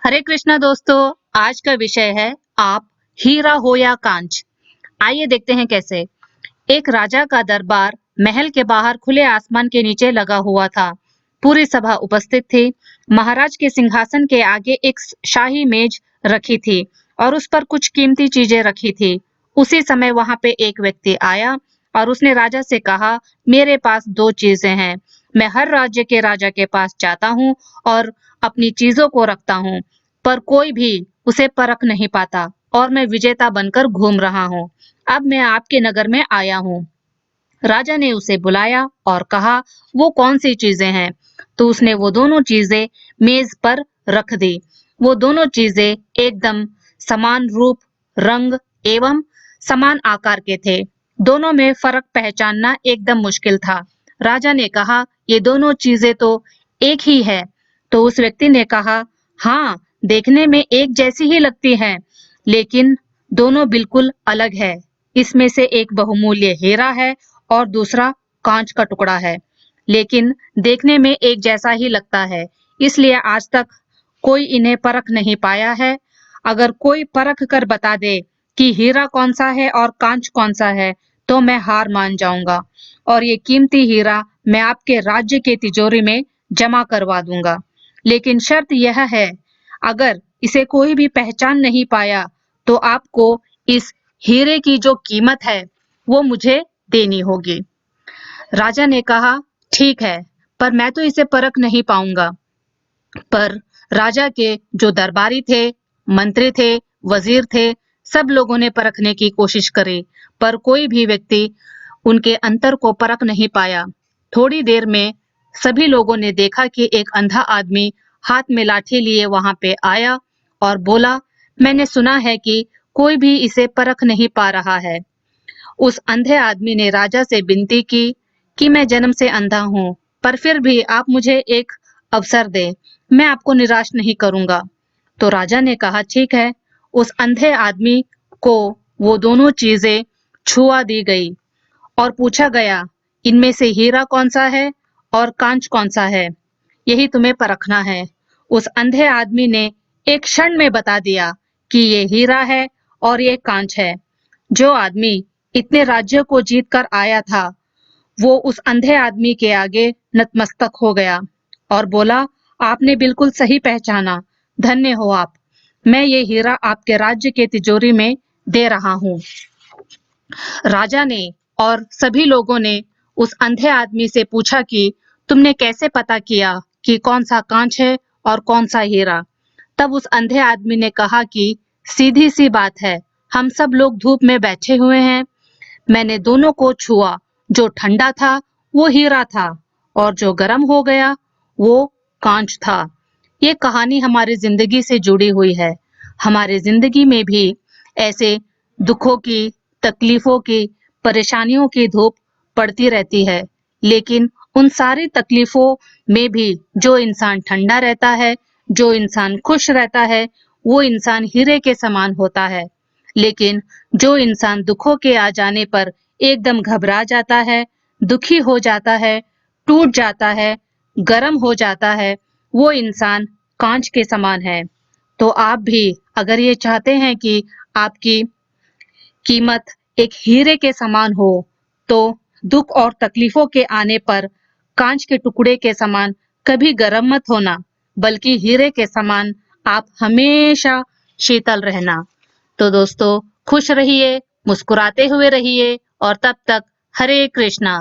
हरे कृष्णा दोस्तों, आज का विषय है आप हीरा हो या कांच। आइए देखते हैं कैसे। एक राजा का दरबार महल के बाहर खुले आसमान के नीचे लगा हुआ था। पूरी सभा उपस्थित थी। महाराज के सिंहासन के आगे एक शाही मेज रखी थी और उस पर कुछ कीमती चीजें रखी थी। उसी समय वहां पे एक व्यक्ति आया और उसने राजा से कहा, मेरे पास दो चीजें हैं। मैं हर राज्य के राजा के पास जाता हूँ और अपनी चीजों को रखता हूँ, पर कोई भी उसे परख नहीं पाता और मैं विजेता बनकर घूम रहा हूँ। अब मैं आपके नगर में आया हूँ। राजा ने उसे बुलाया और कहा, वो कौन सी चीजें हैं? तो उसने वो दोनों चीजें मेज पर रख दी। वो दोनों चीजें एकदम समान रूप, रंग एवं समान आकार के थे। दोनों में फर्क पहचानना एकदम मुश्किल था। राजा ने कहा, ये दोनों चीजें तो एक ही है। तो उस व्यक्ति ने कहा, हाँ, देखने में एक जैसी ही लगती है, लेकिन दोनों बिल्कुल अलग है। इसमें से एक बहुमूल्य हीरा है और दूसरा कांच का टुकड़ा है, लेकिन देखने में एक जैसा ही लगता है, इसलिए आज तक कोई इन्हें परख नहीं पाया है। अगर कोई परख कर बता दे कि हीरा कौन सा है और कांच कौन सा है, तो मैं हार मान जाऊंगा और ये कीमती हीरा मैं आपके राज्य के तिजोरी में जमा करवा दूंगा। लेकिन शर्त यह है, अगर इसे कोई भी पहचान नहीं पाया, तो आपको इस हीरे की जो कीमत है वो मुझे देनी होगी। राजा ने कहा, ठीक है, पर मैं तो इसे परख नहीं पाऊंगा। पर राजा के जो दरबारी थे, मंत्री थे, वजीर थे, सब लोगों ने परखने की कोशिश करी, पर कोई भी व्यक्ति उनके अंतर को परख नहीं पाया। थोड़ी देर में सभी लोगों ने देखा कि एक अंधा आदमी हाथ में लाठी लिए वहां पे आया और बोला, मैंने सुना है कि कोई भी इसे परख नहीं पा रहा है। उस अंधे आदमी ने राजा से विनती की कि मैं जन्म से अंधा हूँ, पर फिर भी आप मुझे एक अवसर दें, मैं आपको निराश नहीं करूंगा। तो राजा ने कहा, ठीक है। उस अंधे आदमी को वो दोनों चीजें छुआ दी गई और पूछा गया, इनमें से हीरा कौन सा है और कांच कौन सा है, यही तुम्हें परखना है। उस अंधे आदमी ने एक क्षण में बता दिया कि ये हीरा है और ये कांच है। जो आदमी इतने राज्यों को जीत कर आया था, वो उस अंधे आदमी के आगे नतमस्तक हो गया और बोला, आपने बिल्कुल सही पहचाना, धन्य हो आप। मैं ये हीरा आपके राज्य के तिजोरी में दे रहा हूँ। राजा ने और सभी लोगों ने उस अंधे आदमी से पूछा कि तुमने कैसे पता किया कि कौन सा कांच है और कौन सा हीरा? तब उस अंधे आदमी ने कहा कि सीधी सी बात है, हम सब लोग धूप में बैठे हुए हैं, मैंने दोनों को छुआ, जो ठंडा था वो हीरा था और जो गर्म हो गया वो कांच था। ये कहानी हमारी जिंदगी से जुड़ी हुई है। हमारी जिंदगी में भी ऐसे दुखों की, तकलीफों की, परेशानियों की धूप पड़ती रहती है, लेकिन उन सारी तकलीफों में भी जो इंसान ठंडा रहता है, जो इंसान खुश रहता है, वो इंसान हीरे के समान होता है। लेकिन जो इंसान दुखों के आ जाने पर एकदम घबरा जाता है, दुखी हो जाता है, टूट जाता है, गर्म हो जाता है, वो इंसान कांच के समान है। तो आप भी अगर ये चाहते हैं कि आपकी कीमत एक हीरे के समान हो, तो दुख और तकलीफों के आने पर कांच के टुकड़े के समान कभी गर्म मत होना, बल्कि हीरे के समान आप हमेशा शीतल रहना। तो दोस्तों, खुश रहिए, मुस्कुराते हुए रहिए और तब तक हरे कृष्णा।